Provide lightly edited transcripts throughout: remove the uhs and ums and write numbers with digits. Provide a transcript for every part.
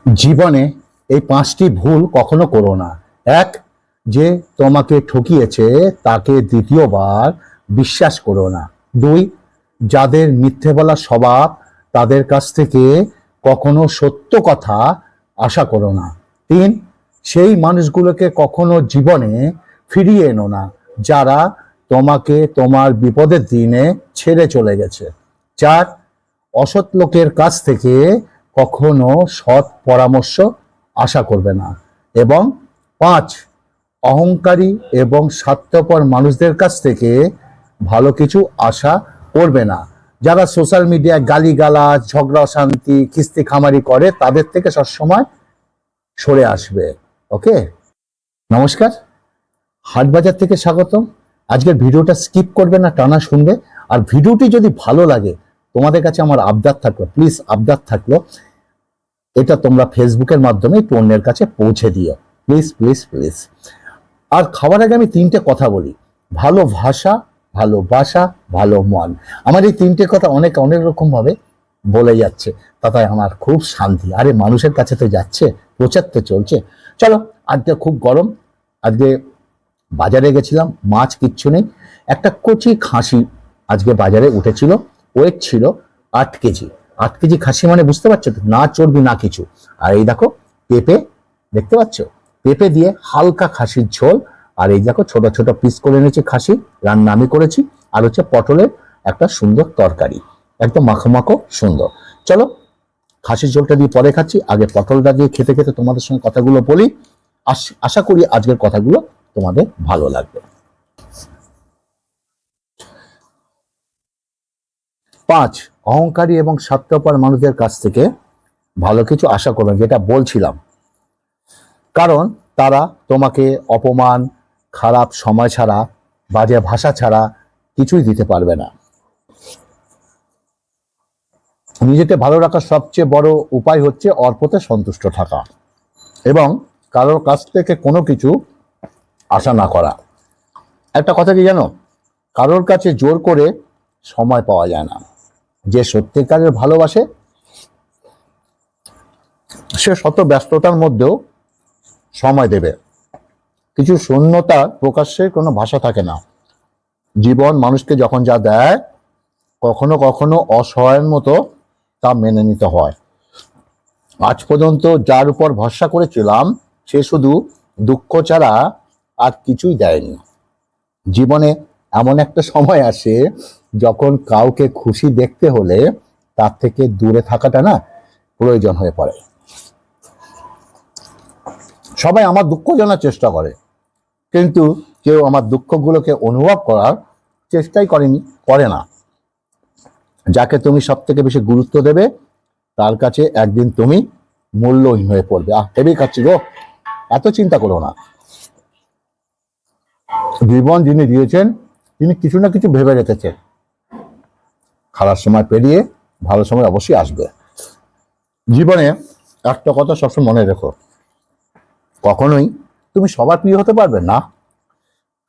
জীবনে এই 5টি ভুল কখনো করো না। এক, যে তোমাকে ঠকিয়েছে তাকে দ্বিতীয়বার বিশ্বাস করো না। 2, যাদের মিথ্যে বলা স্বভাব তাদের কাছ থেকে কখনো সত্য কথা আশা করো না। 3, সেই মানুষগুলোকে কখনো জীবনে ফিরিয়ে এনো না যারা তোমাকে তোমার বিপদের দিনে ছেড়ে চলে গেছে। 4, অসৎ লোকের কাছ থেকে কখনো সৎ পরামর্শ আশা করবে না। এবং 5, অহংকারী এবং স্বার্থপর মানুষদের কাছ থেকে ভালো কিছু আশা করবে না। যারা সোশ্যাল মিডিয়ায় গালিগালাজ, ঝগড়া অশান্তি, খিস্তি খামারি করে তাদের থেকে সবসময় সরে আসবে। ওকে, নমস্কার, হাটবাজার থেকে স্বাগতম। আজকের ভিডিওটা স্কিপ করবে না, টানা শুনবে। আর ভিডিওটি যদি ভালো লাগে, তোমাদের কাছে আমার আবদার থাকলো, প্লিজ আবদার থাকলো, এটা তোমরা ফেসবুকের মাধ্যমে অন্যের কাছে পৌঁছে দিও, প্লিজ প্লিজ প্লিজ। আর খাওয়ার আগে আমি 3টে কথা বলি: ভালো ভাষা, ভালোবাসা, ভালো মন। আমার এই 3টে কথা অনেক অনেক রকম ভাবে বলে যাচ্ছে, তাতে আমার খুব শান্তি। আরে মানুষের কাছে তো যাচ্ছে, প্রচার তো চলছে। চলো, আজকে খুব গরম, আজকে বাজারে গেছিলাম, মাছ কিচ্ছু নেই। একটা কচি খাসি আজকে বাজারে উঠেছিল, ওয়েট ছিল 8 কেজি। 8 কেজি খাসি মানে বুঝতে পারছো তো, না চর্বি না কিছু। আর এই দেখো পেঁপে, দেখতে পাচ্ছ, পেঁপে দিয়ে হালকা খাসির ঝোল। আর এই দেখো ছোট ছোট পিস করে এনেছি খাসি, রান্না আমি করেছি। আর হচ্ছে পটলের একটা সুন্দর তরকারি, একদম মাখো মাখো সুন্দর। চলো, খাসির ঝোলটা দিয়ে পরে খাচ্ছি, আগে পটলটা দিয়ে খেতে খেতে তোমাদের সঙ্গে কথাগুলো বলি। আশা করি আজকের কথাগুলো তোমাদের ভালো লাগবে। 5, অহংকারী এবং স্বার্থপর মানুষদের কাছ থেকে ভালো কিছু আশা করবেন, যেটা বলছিলাম। কারণ তারা তোমাকে অপমান, খারাপ সময় ছাড়া, বাজে ভাষা ছাড়া কিছুই দিতে পারবে না। নিজেকে ভালো রাখার সবচেয়ে বড় উপায় হচ্ছে অল্পতে সন্তুষ্ট থাকা এবং কারোর কাছ থেকে কোনো কিছু আশা না করা। একটা কথা কি জানো, কারোর কাছে জোর করে সময় পাওয়া যায় না। যে সত্যিকারের ভালোবাসে সে শত ব্যস্ততার মধ্যেও সময় দেবে। কিছু শূন্যতা প্রকাশের কোনো ভাষা থাকে না। জীবন মানুষকে যখন যা দেয়, কখনো কখনো অসহায়ের মতো তা মেনে নিতে হয়। আজ পর্যন্ত যার উপর ভরসা করেছিলাম সে শুধু দুঃখ ছাড়া আর কিছুই দেয়নি। জীবনে এমন একটা সময় আসে যখন কাউকে খুশি দেখতে হলে তার থেকে দূরে থাকাটা না প্রয়োজন হয়ে পড়ে। সবাই আমার দুঃখ জানার চেষ্টা করে, কিন্তু কেউ আমার দুঃখগুলোকে অনুভব করার চেষ্টাই করে না। যাকে তুমি সব থেকে বেশি গুরুত্ব দেবে তার কাছে একদিন তুমি মূল্যহীন হয়ে পড়বে। ভেবেই খাচ্ছি গো, এত চিন্তা করো না। জীবন যিনি দিয়েছেন তিনি কিছু না কিছু ভেবে রেখেছেন। খারাপ সময় পেরিয়ে ভালো সময় অবশ্যই আসবে। জীবনে একটা কথা সবসময় মনে রেখো, কখনোই তুমি সবার প্রিয় হতে পারবে না।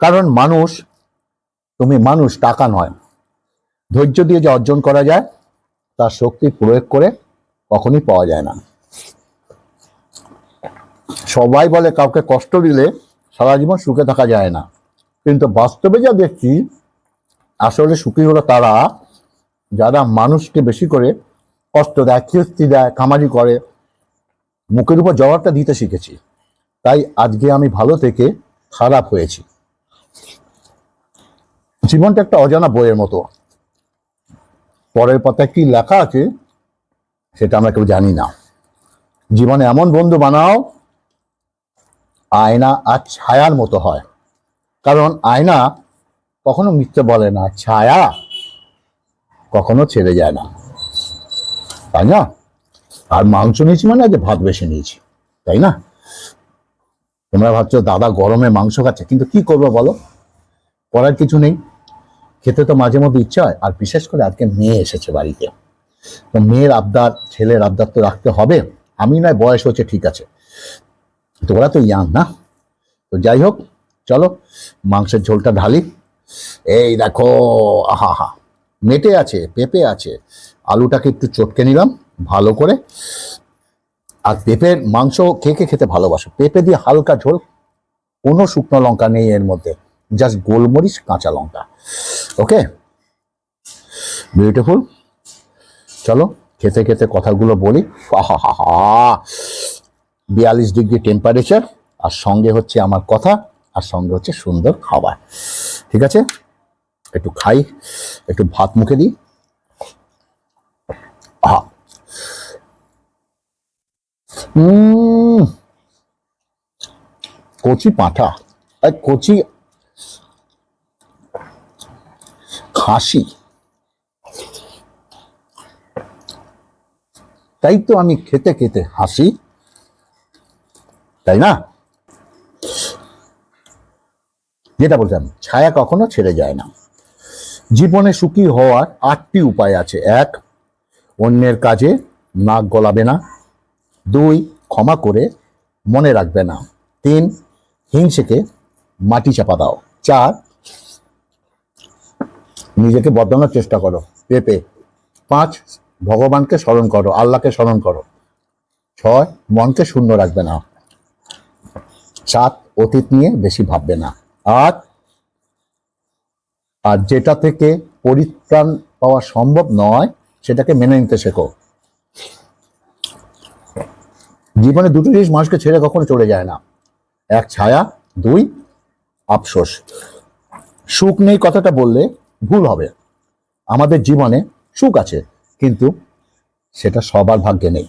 কারণ তুমি মানুষ, টাকা নয়। ধৈর্য দিয়ে যে অর্জন করা যায় তার শক্তি প্রয়োগ করে কখনই পাওয়া যায় না। সবাই বলে কাউকে কষ্ট দিলে সারা জীবন সুখে থাকা যায় না, কিন্তু বাস্তবে যা দেখছি আসলে সুখী হলো তারা যারা মানুষকে বেশি করে কষ্ট দেয়, খিস্তি দেয়, কামারি করে। মুখের উপর জবাবটা দিতে শিখেছি, তাই আজকে আমি ভালো থেকে খারাপ হয়েছি। জীবনটা একটা অজানা বইয়ের মতো, পরের পাতায় কি লেখা আছে সেটা আমরা কেউ জানি না। জীবনে এমন বন্ধু বানাও আয়না আর ছায়ার মতো হয়, কারণ আয়না কখনো মিথ্যে বলে না, ছায়া কখনো ছেড়ে যায় না, তাই না? আর মাংস নিয়েছি মানে আজ ভাত বেশি নিয়েছি, তাই না? তোমরা ভাবছো দাদা গরমে মাংস খাচ্ছে, কিন্তু কি করবো বলো, করার কিছু নেই। খেতে তো মাঝে মধ্যে ইচ্ছা হয়। আর বিশেষ করে আজকে মেয়ে এসেছে বাড়িতে, তো মেয়ের আবদার, ছেলের আবদার তো রাখতে হবে। আমি নয়, বয়স হচ্ছে ঠিক আছে, তোরা তো ইয়াং না। তো যাই হোক, চলো মাংসের ঝোলটা ঢালি। এই দেখো, আহা হা, মেটে আছে, পেঁপে আছে, আলুটাকে একটু চটকে নিলাম ভালো করে। আর পেঁপের মাংস কে কে খেতে ভালোবাসো? পেঁপে দিয়ে হালকা ঝোল, কোনো শুকনো লঙ্কা নেই এর মধ্যে, জাস্ট গোলমরিচ কাঁচা লঙ্কা। ওকে, বিউটিফুল। চলো খেতে খেতে কথাগুলো বলি। 42 ডিগ্রি টেম্পারেচার, আর সঙ্গে হচ্ছে আমার কথা, আর সঙ্গে হচ্ছে সুন্দর খাবার। ঠিক আছে, একটু খাই, একটু ভাত মুখে দিই। আহা, কচি পাঁঠা, কচি খাসি, তাই তো আমি খেতে খেতে হাসি, তাই না? যেটা বলতাম, ছায়া কখনো ছেড়ে যায় না। জীবনে সুখী হওয়ার 8টি উপায় আছে। 1, অন্যের কাজে নাক গলাবে না। 2, ক্ষমা করে মনে রাখবে না। 3, হিংসেকে মাটি চাপা দাও। 4, নিজেকে বদলানোর চেষ্টা করো। পেঁপে। 5, ভগবানকে স্মরণ করো, আল্লাহকে স্মরণ করো। 6, মনকে শূন্য রাখবে না। 7, অতীত নিয়ে বেশি ভাববে না। 8, আর যেটা থেকে পরিত্রাণ পাওয়া সম্ভব নয় সেটাকে মেনে নিতে শেখো। জীবনে দুটো জিনিস মানুষকে ছেড়ে কখনো চলে যায় না। 1, ছায়া। 2, আফসোস। সুখ নেই কথাটা বললে ভুল হবে। আমাদের জীবনে সুখ আছে, কিন্তু সেটা সবার ভাগ্যে নেই।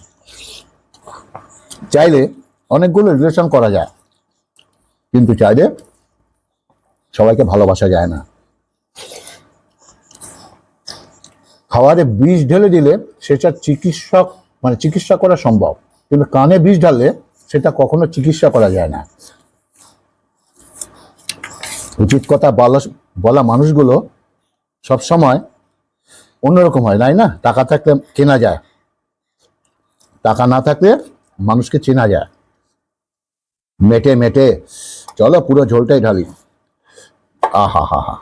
চাইলে অনেকগুলো রিলেশন করা যায়, কিন্তু চাইলে সবাইকে ভালোবাসা যায় না। খাবারে বিষ ঢেলে দিলে সেটা চিকিৎসা করা সম্ভব, কিন্তু কানে বিষ ঢাললে সেটা কখনো চিকিৎসা করা যায় না। উচিত কথা বলা মানুষগুলো সবসময় অন্যরকম হয়, তাই না? টাকা থাকলে কেনা যায়, টাকা না থাকলে মানুষকে চেনা যায়। মেটে মেটে, চলো পুরো ঝোলটাই ঢালি। আহা হা হা,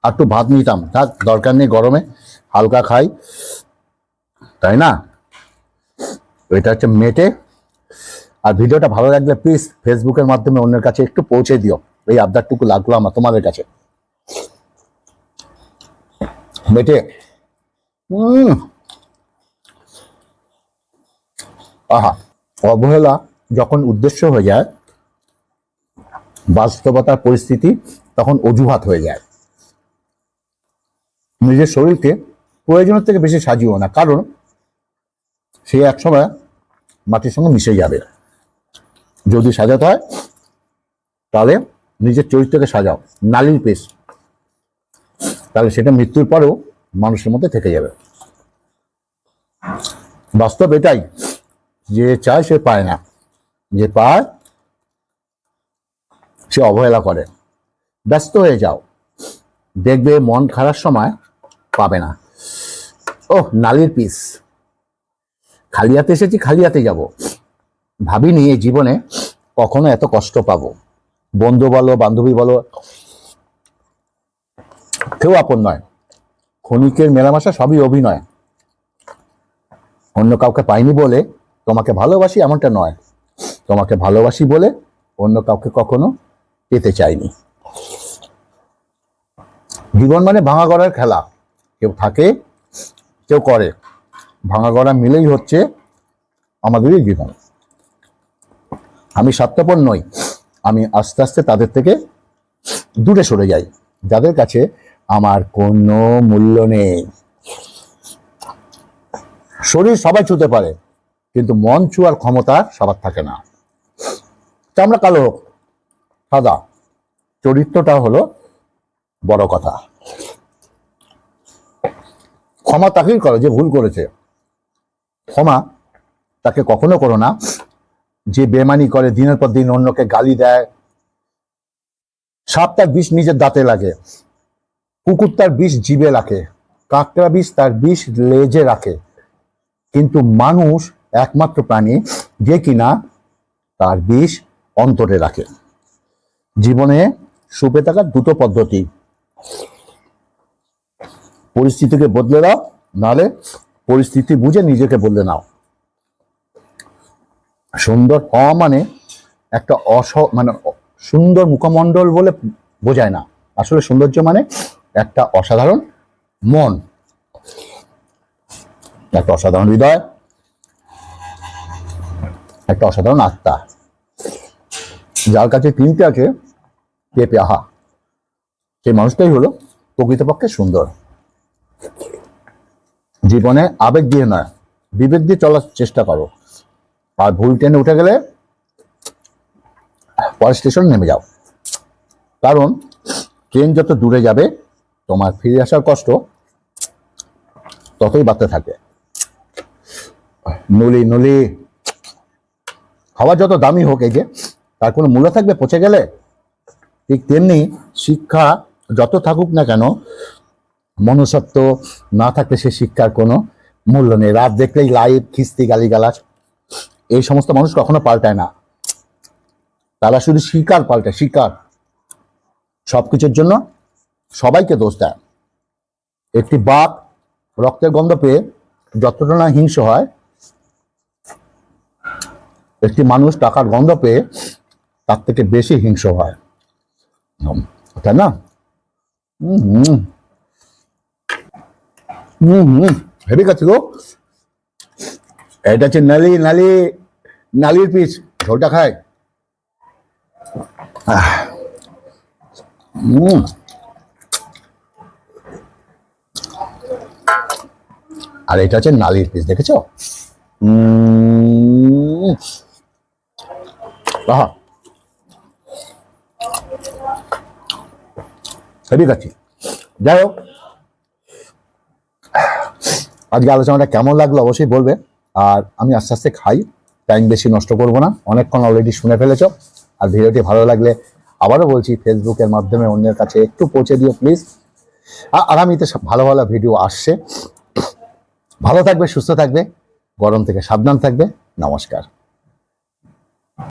আর একটু ভাত নিতাম, থাক দরকার নেই, গরমে হালকা খাই, তাই না? এটা হচ্ছে মেটে। আর ভিডিওটা ভালো লাগলে প্লিজ ফেসবুকের মাধ্যমে অন্যের কাছে একটু পৌঁছে দিও। এই আবদারটুকু লাগলো আমার তোমাদের কাছে। মেটে। আহা, অবহেলা যখন উদ্দেশ্য হয়ে যায়, বাস্তবতার পরিস্থিতি তখন অজুহাত হয়ে যায়। নিজের শরীরকে প্রয়োজনের থেকে বেশি সাজিও না, কারণ সে একসময় মাটির সঙ্গে মিশে যাবে। যদি সাজাতে হয় তাহলে নিজের চরিত্রকে সাজাও, নালির পেশ, তাহলে সেটা মৃত্যুর পরেও মানুষের মধ্যে থেকে যাবে। বাস্তব এটাই, যে চায় সে পায় না, যে পায় সে অবহেলা করে। ব্যস্ত হয়ে যাও, দেখবে মন খারাপ সময় পাবে না। নালির পিস, খালি হাতে এসেছি খালি হাতে যাব, ভাবিনি এই জীবনে কখনো এত কষ্ট পাবো। বন্ধু বলো, বান্ধবী বলো, কেউ আপন নয়। ক্ষণিকের মেলামেশা সবই অভিনয়। অন্য কাউকে পাইনি বলে তোমাকে ভালোবাসি এমনটা নয়, তোমাকে ভালোবাসি বলে অন্য কাউকে কখনো পেতে চাইনি। জীবন মানে ভাঙা গড়ার খেলা, কেউ থাকে কেউ করে, ভাঙা গড়া মিলেই হচ্ছে আমাদেরই জীবন। আমি স্বার্থপর নই, আমি আস্তে আস্তে তাদের থেকে দূরে সরে যাই যাদের কাছে আমার কোনো মূল্য নেই। শরীর সবাই ছুতে পারে, কিন্তু মন ছুয়ার ক্ষমতা সবার থাকে না। চামড়া কালো হোক সাদা, চরিত্রটা হলো বড় কথা। ক্ষমা তাকেই করো যে ভুল করেছে, ক্ষমা তাকে কখনো করো না যে বেমানি করে, দিনের পর দিন অন্যকে গালি দেয়। সাপ তার বিষ নিজের দাঁতে লাগে, কুকুর তার বিষ জিভে রাখে, কাকড়া বিষ তার বিষ লেজে রাখে, কিন্তু মানুষ একমাত্র প্রাণী যে কিনা তার বিষ অন্তরে রাখে। জীবনে সুপে থাকার দুটো পদ্ধতি, পরিস্থিতিকে বদলে দাও, নাহলে পরিস্থিতি বুঝে নিজেকে বদলে নাও। সুন্দর হওয়া মানে একটা মানে সুন্দর মুখমণ্ডল বলে বোঝায় না। আসলে সৌন্দর্য মানে একটা অসাধারণ মন, একটা অসাধারণ হৃদয়, একটা অসাধারণ আত্মা। যার কাছে তিনটে আছে পেঁপে, আহা, সেই মানুষটাই হলো প্রকৃতপক্ষে সুন্দর। জীবনে আবেগ দিয়ে নয়, বিবেক দিয়ে চলার চেষ্টা করো। আর ভুল ট্রেনে উঠে গেলে পরের স্টেশন নেমে যাও, কারণ ট্রেন যত দূরে যাবে তোমার ফিরে আসার কষ্ট ততই বাড়তে থাকে। নলি নলি, খাবার যত দামি হোক এই যে, তার কোনো মূল্য থাকবে পচে গেলে? ঠিক তেমনি শিক্ষা যত থাকুক না কেন, মনুষ্যত্ব না থাকলে সে শিক্ষার কোনো মূল্য নেই। রাত দেখলেই লাইভ, খিস্তি, গালিগালাজ, এই সমস্ত মানুষ কখনো পাল্টায় না। তারা শুধু শিকার পাল্টায়, শিকার। সবকিছুর জন্য সবাইকে দোষ দেয়। একটি বাঘ রক্তের গন্ধ পেয়ে যতটা না হিংস্র হয়, একটি মানুষ টাকার গন্ধ পেয়ে তার থেকে বেশি হিংস্র হয়, তাই না? হেভি কাছে গো। এটা হচ্ছে নালি নালি, নালির পিস, ঝোলটা খায়। আর এটা হচ্ছে নালির পিস, দেখেছো? আহা, হেভি কাছে। যাই হোক, আজকে আলোচনাটা কেমন লাগলো অবশ্যই বলবে। আর আমি আস্তে আস্তে খাই, টাইম বেশি নষ্ট করব না, অনেকক্ষণ অলরেডি শুনে ফেলেছ। আর ভিডিওটি ভালো লাগলে আবারও বলছি, ফেসবুকের মাধ্যমে অন্যের কাছে একটু পৌঁছে দিও প্লিজ। আগামীতে ভালো ভালো ভিডিও আসছে। ভালো থাকবে, সুস্থ থাকবে, গরম থেকে সাবধান থাকবে। নমস্কার।